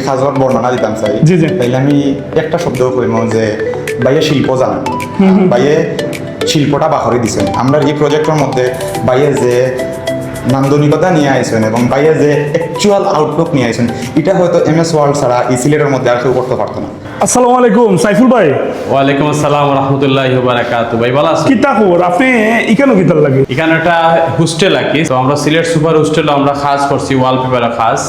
খাজর বর্ণনা দিতাম চাই জি জি তাইলে আমি একটা শব্দ কইম যে বাইয়ে শিল্প জানেন বাইয়ে শিল্পটা বাহরে দিছেন আমরা এই প্রজেক্টের মধ্যে বাইয়ে যে নান্দনিকতা নিয়ে আইছেন এবং বাইয়ে যে অ্যাকচুয়াল আউটলুক নিয়ে আইছেন এটা হয়তো MS ওয়ার্ল্ড ছাড়া এই সিলেটের মধ্যে আর কেউ করতে পারতো না। আসসালামু আলাইকুম সাইফুল ভাই। ওয়ালাইকুম আসসালাম রাহমাতুল্লাহি ওয়া বারাকাতুহু। ভাই ভালো আছেন? কিতা খবর? আপনি ইকানো কিতার লাগে? এখানে একটা হোস্টেল আকি, তো আমরা সিলেট সুপার হোস্টেলে আমরা কাজ করছি ওয়ালপেপারে কাজ।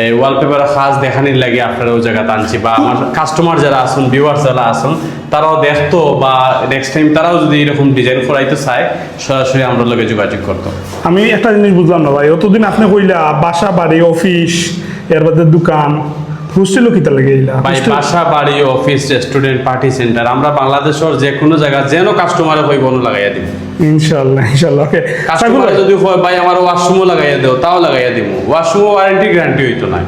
এই ওয়ালপেপারে কাজ দেখানির লাগে আপনারা ওই জায়গা আনছি, বা আমার কাস্টমার যারা আছেন, ভিউয়ার্স যারা আছেন, তারাও দেখতো বা নেক্সট টাইম তারাও যদি এরকম ডিজাইন করাইতে চায় সরাসরি আমরা লগে যোগাযোগ করতো। আমি একটা জিনিস বুঝলাম না ভাই, অতদিন আপনি কইলা বাসা বাড়ি অফিস এর বাদে দোকান হোস্টেলও কিতার লাগে? ভাই বাসা বাড়ি অফিস রেস্টুরেন্ট পার্টি সেন্টার আমরা বাংলাদেশের যে কোনো জায়গা যেন কাস্টমারে হইব লাগাইয়া দিব ইনশাআল্লাহ ইনশাআল্লাহ। ওকে কাস্টমার যদি হয় ভাই আমার ওয়াশরুমও লাগাইয়া দেও তাও লাগাইয়া দিব, ওয়াশরুমও ওয়ারেন্টি গ্যারান্টি হইতো না,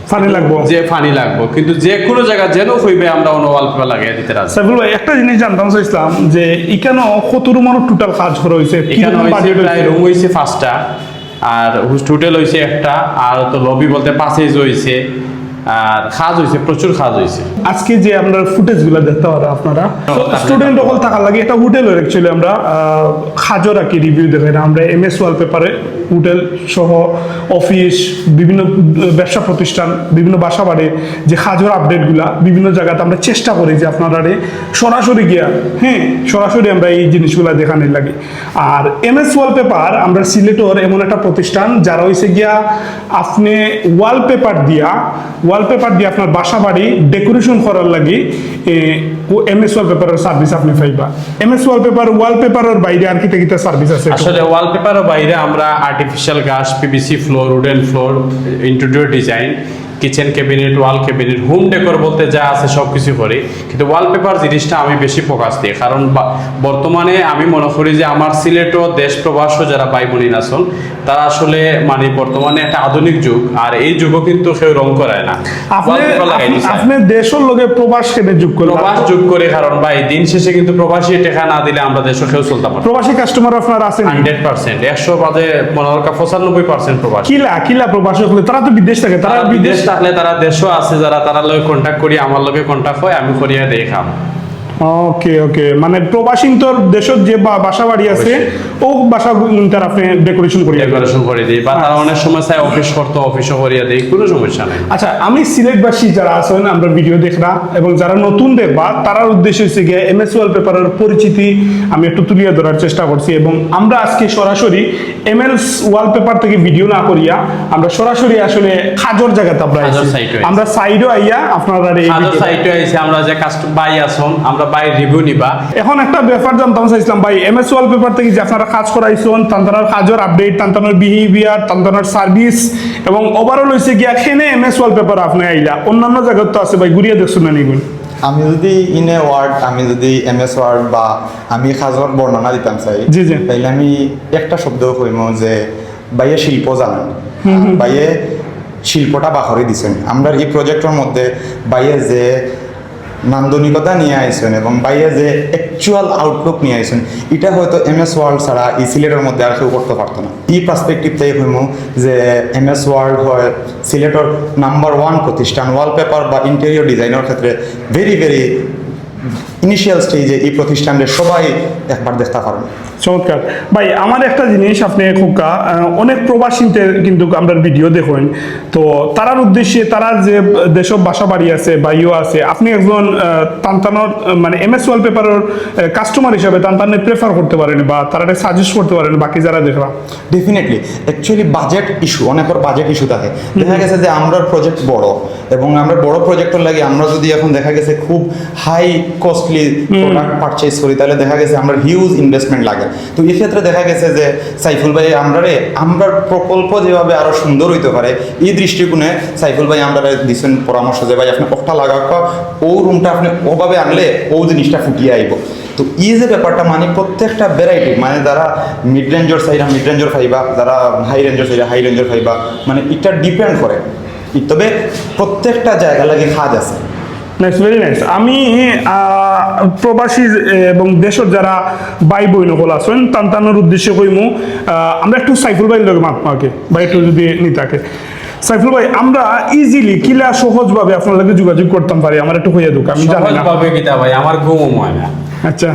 ফানি লাগবো যে ফানি লাগবো, কিন্তু যে কোনো জায়গা যেন হইবে আমরা অন্য ওয়ালপেপার লাগাইয়া দিতে রাজি। সাইফুল ভাই একটা জিনিস জানতাম চাইছিলাম যে ইকানো কত রুমের টোটাল কাজ করা হয়েছে? এখানে হয়েছে প্রায় রুম হয়েছে 5টা, আর হোটেল হয়েছে একটা, আর তো লবি বলতে প্যাসেজ হয়েছে, আর কাজ হয়েছে, প্রচুর কাজ হয়েছে। আজকে যে আমরা ফুটেজ গুলা দেখতে পারো আপনারা স্টুডেন্ট সকল থাকার লাগে একটা হোটেলের অ্যাকচুয়ালি আমরা খাজর আর কি রিভিউ দেখাই না, আমরা MS ওয়ালপেপারে হোটেল সহ অফিস বিভিন্ন ব্যবসা প্রতিষ্ঠান বিভিন্ন বাসা বাড়ির যে খাজর আপডেটগুলা বিভিন্ন জায়গাতে আমরা চেষ্টা করি যে আপনারা সরাসরি গিয়া সরাসরি আমরা এই জিনিসগুলা দেখানোর লাগে। আর MS ওয়ালপেপার আমরা সিলেটর এমন একটা প্রতিষ্ঠান যারা হয়েছে গিয়া আপনি ওয়ালপেপার দিয়ে আপনার বাসা বাড়ি ডেকোরেশন করার লাগে MS ওয়ালপেপারের সার্ভিস আপনি পাইবা। MS ওয়ালপেপারের বাইরে আর কিটা সার্ভিস আছে? আসলে ওয়ালপেপারের বাইরে আমরা আর্টিফিশিয়াল গাছ, PVC floor, wooden floor, interior design, kitchen cabinet, ওয়াল ক্যাবিনেট, হোম ডেকোর বলতে যা আছে সব কিছু করি, কিন্তু ওয়ালপেপার জিনিসটা আমি বেশি ফোকাস দিই, কারণ বর্তমানে আমি মনে করি যে আমার সিলেটও দেশ প্রবাসও যারা ভাই বোন আছেন তারা আসলে মানে বর্তমানে একটা আধুনিক যুগ, আর এই যুগও কিন্তু কেউ রং করায় না। আপনি দেশের লোকে প্রবাস কেটে যুগ করে প্রবাস যুগ করে, কারণ ভাই দিন শেষে কিন্তু প্রবাসী টাকা না দিলে আমরা দেশও কেউ চলতে পারি। প্রবাসী কাস্টমার আপনার আছেন 100%, 100 বাদে মনে হয় 95% প্রবাসী। কিলা প্রবাসী হলে তারা তো বিদেশ থাকে, তারা বিদেশ থাকলে তারা দেশও আছে যারা, তারা লগে কন্ট্যাক্ট করি, আমার লগে কন্ট্যাক্ট হয়, আমি করিয়া দেখাম। ওকে মানে প্রবাসী তোর দেশের যে বাসা বাড়ি আছে ও বাসা তার আপনি ডেকোরেশন করে দিই, বা তারা অনেক সময় চাই অফিস করতে, অফিসও করিয়া দিই, কোনো সমস্যা নাই। আচ্ছা, আমি সিলেটবাসী যারা আছেন আমরা ভিডিও দেখরা এবং যারা নতুন দেখবা তারার উদ্দেশ্য হচ্ছে গিয়ে MS ওয়ালপেপারের পরিচিতি আমি একটু তুলিয়ে ধরার চেষ্টা করছি, এবং আমরা আজকে সরাসরি MS ওয়ালপেপার থেকে ভিডিও না করিয়া আমরা সরাসরি আসলে খাজর জায়গাতে আমরা সাইডও আইয়া আপনারা সাইডে আইছে, আমরা যে কাস্টমার বাই আসুন আমরা বাই রিভিউ নিবা। এখন একটা ব্যাপার জানতাম চাইছিলাম ভাই, MS ওয়ালপেপার থেকে যে আপনারা কাজ করাইছেন তান্তানার কাজের আপডেট, তান্তানার বিহেভিয়ার, তান্তানার সার্ভিস এবং ওভারঅল হইছে গিয়া খেনে MS ওয়ালপেপার আপনি আইলা, অন্যান্য জায়গায় তো আছে ভাই, ঘুরিয়ে দেখছেন না নিগুন? আমি যদি MS ওয়ার্ড বা আমি খাজর বর্ণনা দিতাম চাই জি জি তাইলে আমি একটা শব্দ কইম যে বাইয়ে শিল্প জানেন, বাইয়ে শিল্পটা বাহরে দিছেন আমরা এই প্রজেক্টের মধ্যে, বাইয়ে যে নান্দনিকতা নিয়ে আইছেন এবং বাইরে যে অ্যাকচুয়াল আউটলুক নিয়ে আইছেন এটা হয়তো MS ওয়ার্ল্ড ছাড়া এই সিলেটের মধ্যে আর কেউ করতে পারতো না। এই পার্সপেক্টিভ থেকে হইমু যে MS ওয়ার্ল্ড হয় সিলেটের নাম্বার 1 প্রতিষ্ঠান ওয়ালপেপার বা ইন্টেরিয়র ডিজাইনের ক্ষেত্রে ভেরি ইনিশিয়াল স্টেজে এই প্রতিষ্ঠানের সবাই একবার দেখতে পারেন। চমৎকার ভাই। আমার একটা জিনিস আপনি খোকা অনেক প্রবাসীতে কিন্তু আমরা ভিডিও দেখুন, তো তারার উদ্দেশ্যে তারা যে দেশব বাসা বাড়ি আছে বা আছে, আপনি একজন তান্তানোর মানে MS ওয়ালপেপারের কাস্টমার হিসাবে তান্তানের প্রেফার করতে পারেন বা তারা সাজেস্ট করতে পারেন বাকি যারা দেখলাম? ডেফিনেটলি অ্যাকচুয়ালি বাজেট ইস্যু, অনেকের বাজেট ইস্যু থাকে। দেখা গেছে যে আমরা প্রজেক্ট বড় এবং আমরা বড় প্রজেক্টের লাগে আমরা যদি এখন দেখা গেছে খুব হাই কস্টলি প্রোডাক্ট পারচেজ করি তাহলে দেখা গেছে আমরা হিউজ ইনভেস্টমেন্ট লাগে। তো এই ক্ষেত্রে দেখা গেছে যে সাইফুল ভাই আমরা প্রকল্প যেভাবে আরো সুন্দর হইতে পারে এই দৃষ্টিকোণে সাইফুল ভাই আমরা দিচ্ছেন পরামর্শ যে ভাই আপনি ওটা লাগাও, ও রুমটা আপনি ওভাবে আনলে ও জিনিসটা ফুটিয়ে আইব। তো এই যে ব্যাপারটা মানে প্রত্যেকটা ভ্যারাইটি মানে যারা মিড রেঞ্জের চাইরা মিড রেঞ্জের পাইবা, যারা হাই রেঞ্জের চাইরা হাই রেঞ্জের পাইবা, মানে এটা ডিপেন্ড করে, তবে প্রত্যেকটা জায়গা লাগে কাজ আছে। Nice, very nice. আমি প্রবাসী এবং দেশের যারা ভাই বোন হল আছেন তান্তানোর উদ্দেশ্যে কইমু আমরা একটু সাইফুল ভাইয়ের লগে মাত মাকে ভাই একটু যদি নিতাকে। সাইফুল ভাই আমরা ইজিলি কিলা সহজভাবে আপনার লাগে যোগাযোগ করতাম পারি, আমার একটু হইয়া দুঃখ আমি জানি না। সহজভাবে কিতা ভাই, আমার ঘুম হয় না। আচ্ছা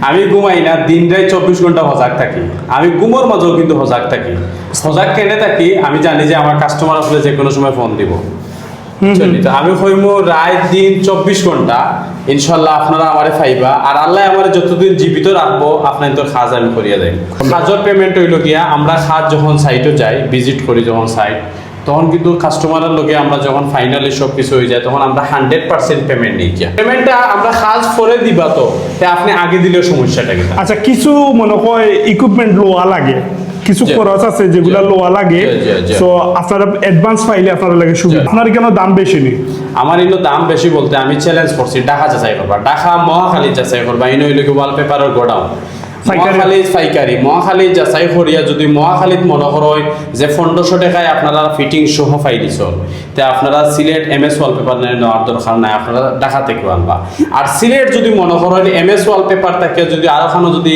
আমি ঘুমাই না, দিন রাত 24 ঘন্টা সজাগ থাকি। আমি ঘুমোর মাঝেও কিন্তু সজাগ থাকি। সজাগ কেনে থাকি, আমি জানি যে আমার কাস্টমার আসলে যে কোনো সময় ফোন দিব। তো আমি কইমু রাত দিন 24 ঘন্টা ইনশাআল্লাহ আপনারা আমারে পাইবা। আর আল্লাহ আমারে যতদিন জীবিত রাখবো আপনার তো কাজ আমি করিয়া দেই। কাজের পেমেন্ট হইল গিয়া আমরা কাজ যখন সাইটে যাই, ভিজিট করি যখন সাইট, তখন কিন্তু কাস্টমারের লগে আমরা যখন ফাইনালি সব কিছু হয়ে যায় তখন আমরা 100% পেমেন্ট নিই। পেমেন্টটা আমরা কাজ করে দিবা, তো আপনি আগে দিলেও সমস্যাটা কি? আচ্ছা, কিছু মনে হয় ইকুইপমেন্ট লোয়া লাগে, কিছু খরচ আছে যেগুলা লোয়া লাগে, সো আপনারা অ্যাডভান্স ফাইলে আপনারা লাগে সুবিধা। আপনার কেন দাম বেশি নেই? আমার ইনো দাম বেশি বলতে আমি চ্যালেঞ্জ করছি ঢাকা যাচাই করবা, ঢাকা মহাখালী যাচাই করবা। ইনো হইল কি ওয়ালপেপারের গোডাউন, মহাখালী পাইকারি, মহাখালী যাচাই করিয়া যদি মহাখালীত মনে হয় যে 1500 টাকায় আপনারা ফিটিং সহ ফাইলিছ, তে আপনারা সিলেট MS ওয়ালপেপার নেওয়ার দরকার নাই, আপনারা ঢাকা থেকে আনবা। আর সিলেট যদি মনে করেন MS ওয়ালপেপার থাকে যদি আরোখানো যদি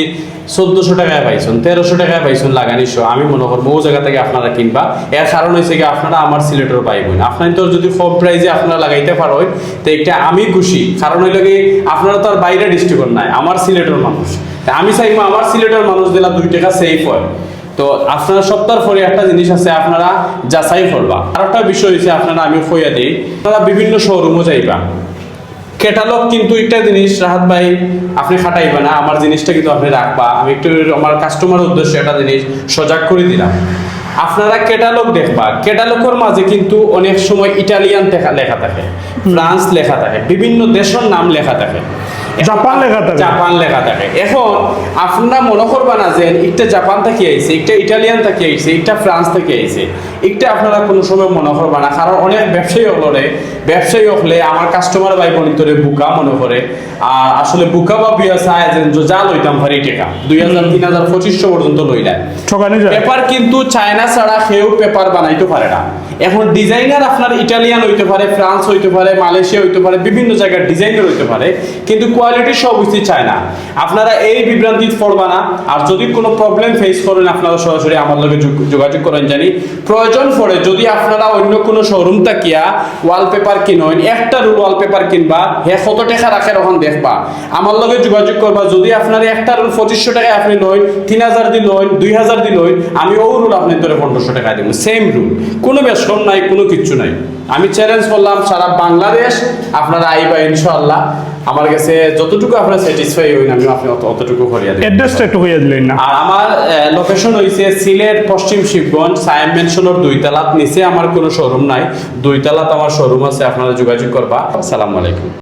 1400 টাকায় পাইছেন, 1300 টাকায় পাইছেন লাগানিস, আমি মনে করবো ও জায়গা থেকে আপনারা কিনবা। এর কারণ হয়েছে কি আপনারা আমার সিলেটের পাইবেন, আপনার তো যদি কম প্রাইজে আপনারা লাগাইতে পারো তো এটা আমি খুশি। কারণ হইল কি আপনারা তো আর বাইরে ডিস্ট্রিক্ট নাই, আমার সিলেটের মানুষ, আমি চাইবো আমার সিলেটের মানুষ দিলা 2 টাকা সেফ হয়। তো আপনারা সপ্তাহের পরে একটা জিনিস আছে আপনারা যাচাই করবা। আর একটা বিষয় হচ্ছে আপনারা আমি কইয়া দিই, আপনারা বিভিন্ন শোরুমও যাইবা, ক্যাটালগ কিন্তু একটা জিনিস রাহাত ভাই আপনি খাটাইবা না, আমার জিনিসটা কিন্তু আপনি রাখবা। আমি একটু আমার কাস্টমার উদ্দেশ্যে একটা জিনিস সজাগ করে দিলাম, আপনারা ক্যাটালগ দেখবা। ক্যাটালগের মাঝে কিন্তু অনেক সময় ইটালিয়ান লেখা থাকে, ফ্রান্স লেখা থাকে, বিভিন্ন দেশের নাম লেখা থাকে, জাপান লেখা থাকে, জাপান লেখা থাকে। এখন আপনারা মনে করবা না যে একটা জাপান থেকে আইছে, একটা ইটালিয়ান থেকে আইছে, একটা ফ্রান্স থেকে আইছে, একটা আপনারা কোনো সময় মনে করবা না। কারণ অনেক ব্যবসায়ী হলে আমার কাস্টমার ভাই বোনতরে বুকা মনে করে, আর আসলে বুকা বা বিয়া চায় যে যা লইতাম পারি টাকা 2000 3000 2500 পর্যন্ত লইলাম ঠকানি যায়। পেপার কিন্তু চায়না ছাড়া কেউ পেপার বানাইতে পারে না। এখন ডিজাইনার আপনার ইটালিয়ান হইতে পারে, ফ্রান্স হইতে পারে, মালয়েশিয়া হইতে পারে, বিভিন্ন জায়গার ডিজাইনার হইতে পারে, কিন্তু কোয়ালিটি সব কিছুই চায় না। আপনারা এই বিভ্রান্তি পড়বা না। আর যদি কোনো প্রবলেম ফেস করেন আপনারা সরাসরি আমার লগে যোগাযোগ করেন। জানি প্রয়োজন পড়ে যদি আপনারা অন্য কোনো শোরুম তাকিয়া ওয়ালপেপার কিনেন, একটা রুল ওয়ালপেপার কিনবা, হে কত টাকা রাখে তখন দেখবা, আমার লগে যোগাযোগ করবা। যদি আপনার একটা রুল 2500 টাকায় আপনি লইন, 3000 দিন লইন, 2000 দিন লইন, আমি ও রুল আপনি ধরে 1500 টাকায় দিব, সেম রুল, কোনো বেশন নাই, কোনো কিচ্ছু নাই। আমি চ্যালেঞ্জ করলাম সারা বাংলাদেশ আপনারা আইবা ইনশাআল্লাহ। আমার কাছে যতটুকু আপনারা স্যাটিসফাই হইন আমি আপনি অতটুকু করিয়া দেব। অ্যাড্রেসটা একটু হইয়া দিলেন না। আর আমার লোকেশন হইছে সিলেট পশ্চিম শিবগঞ্জ সায়েম মেনশনের 2 তলাত নিচে আমার কোনো শোরুম নাই, 2 তলাত আমার শোরুম আছে, আপনারা যোগাযোগ করবা। আসসালামু আলাইকুম।